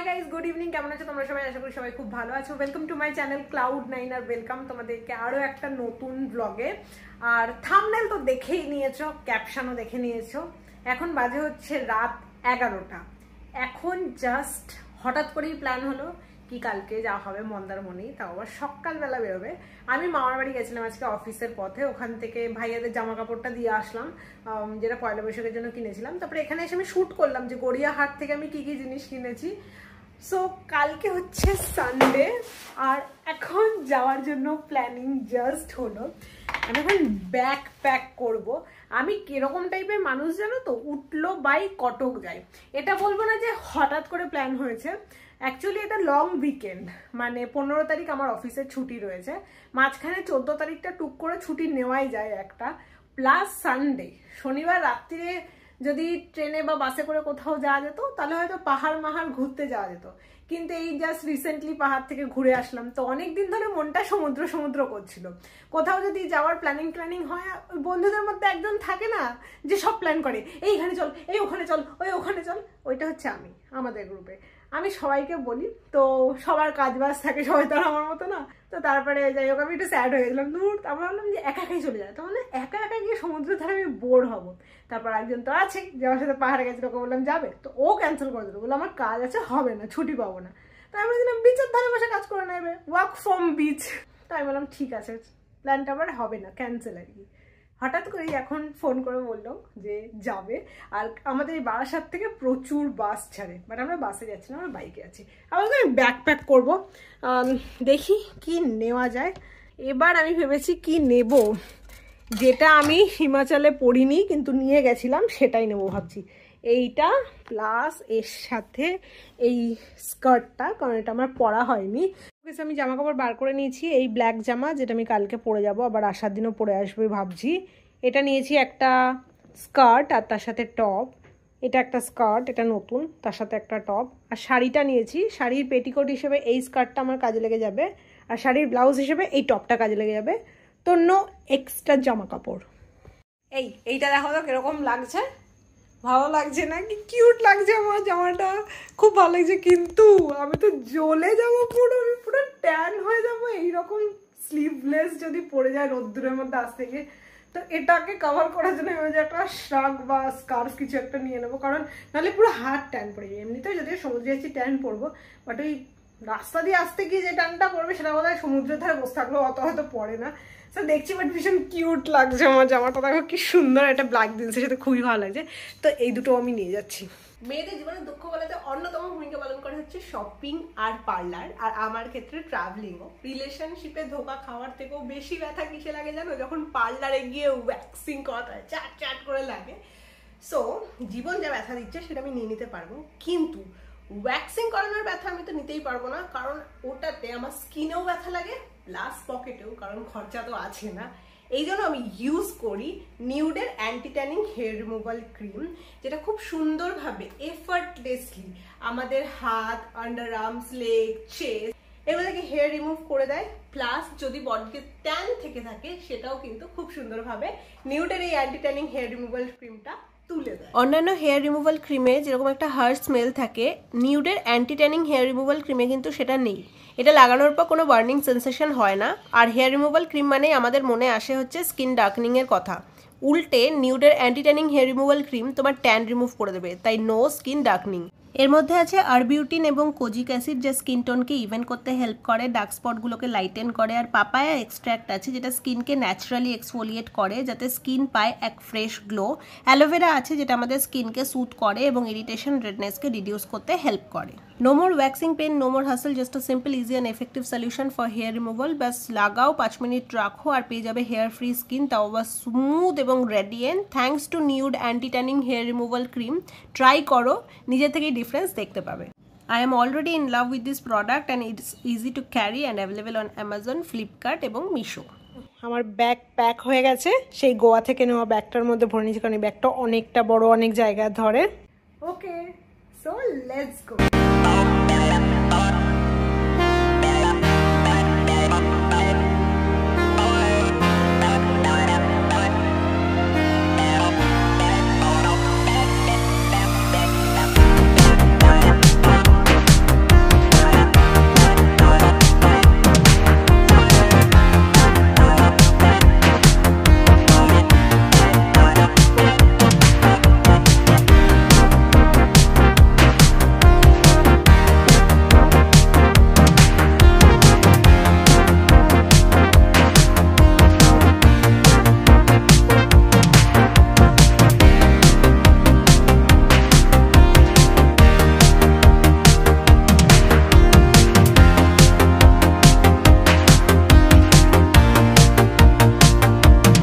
Guys, good evening. কেমন আছো তোমরা সবাই? আশা করি সবাই খুব ভালো আছো। Welcome to my channel Cloud9 আর ওয়েলকাম তোমাদেরকে আরো একটা নতুন ব্লগে। আর থাম্বনেল তো দেখেই নিয়েছো, ক্যাপশনও দেখে নিয়েছো। এখন বাজে হচ্ছে রাত 11টা। এখন জাস্ট হঠাৎ করেই প্ল্যান হলো কি কালকে যাওয়া হবে মন্দারমণি, তাও আবার সকালবেলা বেরোবে। আমি মামার বাড়ি গেছিলাম আজকে অফিসের পথে, ওখান থেকে ভাইয়াদের জামা কাপড়টা দিয়ে আসলাম, যেটা পয়লা বৈশাখের জন্য কিনেছিলাম। তারপরে এখানে এসে আমি শ্যুট করলাম যে গড়িয়াহাট থেকে আমি কি কি জিনিস কিনেছি। সো কালকে হচ্ছে সানডে আর এখন যাওয়ার জন্য প্ল্যানিং জাস্ট হলো। আমি এখন ব্যাগ প্যাক করব। আমি কিরকম টাইপের মানুষ জানো তো, উঠলো বাই কটক যাই। এটা বলবো না যে হঠাৎ করে প্ল্যান হয়েছে, অ্যাকচুয়ালি এটা লং উইকেন্ড, মানে 15 তারিখ আমার অফিসের ছুটি রয়েছে, মাঝখানে 14 তারিখটা টুক করে ছুটি নেওয়াই যায় একটা, প্লাস সানডে। শনিবার রাত্রিরে যদি ট্রেনে বা বাসে করে কোথাও যাওয়া যেত তাহলে হয়তো পাহাড় মাহাড় ঘুরতে যাওয়া যেত, কিন্তু এই জাস্ট রিসেন্টলি পাহাড় থেকে ঘুরে আসলাম, তো অনেকদিন ধরে মনটা সমুদ্র সমুদ্র করছিল। কোথাও যদি যাওয়ার প্ল্যানিং হয়, ওই বন্ধুদের মধ্যে একজন থাকে না যে সব প্ল্যান করে, এইখানে চল, এই ওখানে চল, ওই ওখানে চল, ওইটা হচ্ছে আমি। আমাদের গ্রুপে আমি সবাইকে বলি, তো সবার কাজ বাজ থাকে, সবাই তো আমার মতো না। তো তারপরে যাই হোক, আমি একটু স্যাড হয়ে গেছিলাম, দূর। তারপর ভাবলাম যে একা একাই চলে যায়, তো মানে একা একা গিয়ে সমুদ্রের ধারে আমি বোর হবো। তারপর একজন তো আছে যে আমার সাথে পাহাড়ে গেছিল, ওকে বললাম যাবে, তো ও ক্যান্সেল করে দিল, বললো আমার কাজ আছে, হবে না, ছুটি পাবো না। তো আমি বলছিলাম বিচের ধারে বসে কাজ করে নেবে, ওয়ার্ক ফ্রম বিচ। তো আমি বললাম ঠিক আছে, প্ল্যানটা আবার হবে না, ক্যান্সেল আর কি। হঠাৎ করেই এখন ফোন করে বললো যে যাবে। আর আমাদের এই বারাসাত থেকে প্রচুর বাস ছাড়ে, বাট আমরা বাসে যাচ্ছি না, আমরা বাইকে আছি। আবার আমি ব্যাগ প্যাক করবো, দেখি কি নেওয়া যায়। এবার আমি ভেবেছি কি নেব, যেটা আমি হিমাচলে পড়িনি কিন্তু নিয়ে গেছিলাম সেটাই নেবো ভাবছি। এইটা প্লাস এর সাথে এই স্কার্টটা, কারণ এটা আমার পরা হয়নি। আমি জামা কাপড় বার করে নিয়েছি, এই ব্ল্যাক জামা যেটা আমি কালকে পরে যাব, আবার আসার দিনও পরে আসবে ভাবছি। এটা নিয়েছি একটা স্কার্ট আর তার সাথে টপ। এটা একটা স্কার্ট, এটা নতুন, তার সাথে একটা টপ। আর শাড়িটা নিয়েছি, শাড়ির পেটিকোট হিসেবে এই স্কার্টটা আমার কাজে লেগে যাবে, আর শাড়ির ব্লাউজ হিসেবে এই টপটা কাজে লেগে যাবে। তো নো এক্সট্রা জামা কাপড়। এইটা দেখো তো কিরকম লাগছে, ভালো লাগছে না? কি কিউট লাগছে আমার জামাটা, খুব ভালো লাগছে। কিন্তু আমি তো জ্বলে যাবো পুরো, আমি পুরো ট্যান হয়ে যাবো এইরকম স্লিভলেস যদি পরে যায় রোদ্দুরের মধ্যে আজ থেকে। তো এটাকে কভার করার জন্য আমি একটা শার্ট বা স্কার্ফ কিছু একটা নিয়ে নেবো, কারণ নাহলে পুরো হাত ট্যান পড়ে যায়। এমনিতেও যদি সমুদ্রে যাচ্ছি ট্যান পড়বো, বাট ওই রাস্তা দিয়ে আসতে গিয়ে যে ট্যানটা পড়বে সেটা বোধ হয় সমুদ্রের ধারে বসে থাকলেও অত হয়তো পড়ে না। তো দেখছি, বাট ভীষণ কিউট লাগছে আমার জামাটা, দেখো কি সুন্দর, একটা ব্ল্যাক জিন্সের সাথে খুবই ভালো লাগছে। তো এই দুটো আমি নিয়ে যাচ্ছি। মেয়েদের জীবনে দুঃখ বলাতে অন্যতম ভূমিকা পালন করে হচ্ছে শপিং আর পার্লার, আর আমার ক্ষেত্রে ট্রাভেলিংও। রিলেশনশিপে ধোকা খাওয়ার থেকেও বেশি ব্যথা কিসে লাগে জানো? যখন পার্লারে গিয়ে ওয়্যাক্সিং করাতে হয়, চাট চাট করে লাগে। সো জীবন যা ব্যথা দিচ্ছে সেটা আমি নিয়ে নিতে পারবো, কিন্তু ওয়্যাক্সিং করানোর ব্যথা আমি তো নিতেই পারবো না, কারণ ওটাতে আমার স্কিনেও ব্যথা লাগে প্লাস পকেটেও, কারণ খরচা তো আছে না। এই জন্য আমি ইউজ করি নিউডের anti tanning hair removal cream, যেটা খুব সুন্দরভাবে এফার্টলেসলি আমাদের হাত, আন্ডার আর্মস, লেগ, চেস্ট এগুলো থেকে হেয়ার রিমুভ করে দেয়। প্লাস যদি বডিতে ট্যান থেকে থাকে সেটাও কিন্তু খুব সুন্দরভাবে নিউডের এই অ্যান্টি ট্যানিং হেয়ার রিমুভাল ক্রিমটা তুলে দেয়। অন্যান্য হেয়ার রিমুভাল ক্রিমে যেরকম একটা হার্ড স্মেল থাকে, নিউডের অ্যান্টি ট্যানিং হেয়ার রিমুভাল ক্রিমে কিন্তু সেটা নেই। এটা লাগানোর পর কোনো বার্নিং সেন্সেশন হয় না। আর হেয়ার রিমুভাল ক্রিম মানে আমাদের মনে আসে হচ্ছে স্কিন ডার্কনিংয়ের কথা। উল্টে নিউডের anti tanning hair removal cream তোমার ট্যান রিমুভ করে দেবে, তাই নো স্কিন ডার্কনিং। এর মধ্যে আছে আরবিউটিন এবং কোজিক অ্যাসিড, যা স্কিন টোনকে ইভেন করতে হেল্প করে, ডার্ক স্পটগুলোকে লাইটেন করে। আর পাপায়া এক্সট্র্যাক্ট আছে যেটা স্কিনকে ন্যাচারালি এক্সফোলিয়েট করে যাতে স্কিন পায় এক ফ্রেশ গ্লো। অ্যালোভেরা আছে যেটা আমাদের স্কিনকে স্যুথ করে এবং ইরিটেশন রেডনেসকে রিডিউস করতে হেল্প করে। No more waxing pain, no more hassle, just a simple, easy and effective solution for hair removal. ব্যাস লাগাও, 5 মিনিট রাখো আর পেয়ে যাবে হেয়ার ফ্রি স্কিন, তাও আবার স্মুথ এবং radiant, thanks to nude anti tanning hair removal cream. Try করো, নিজে থেকেই ডিফারেন্স দেখতে পাবে। I am already in love with this product and it's easy to carry and available on Amazon, Flipkart এবং Meesho. আমার bag pack হয়ে গেছে, সেই গোয়া থেকে নেওয়া ব্যাগটার মধ্যে ভরে নিয়েছি, কারণ এই ব্যাগটা অনেকটা বড়, অনেক জায়গা ধরে। ওকে, সো লেটস গো।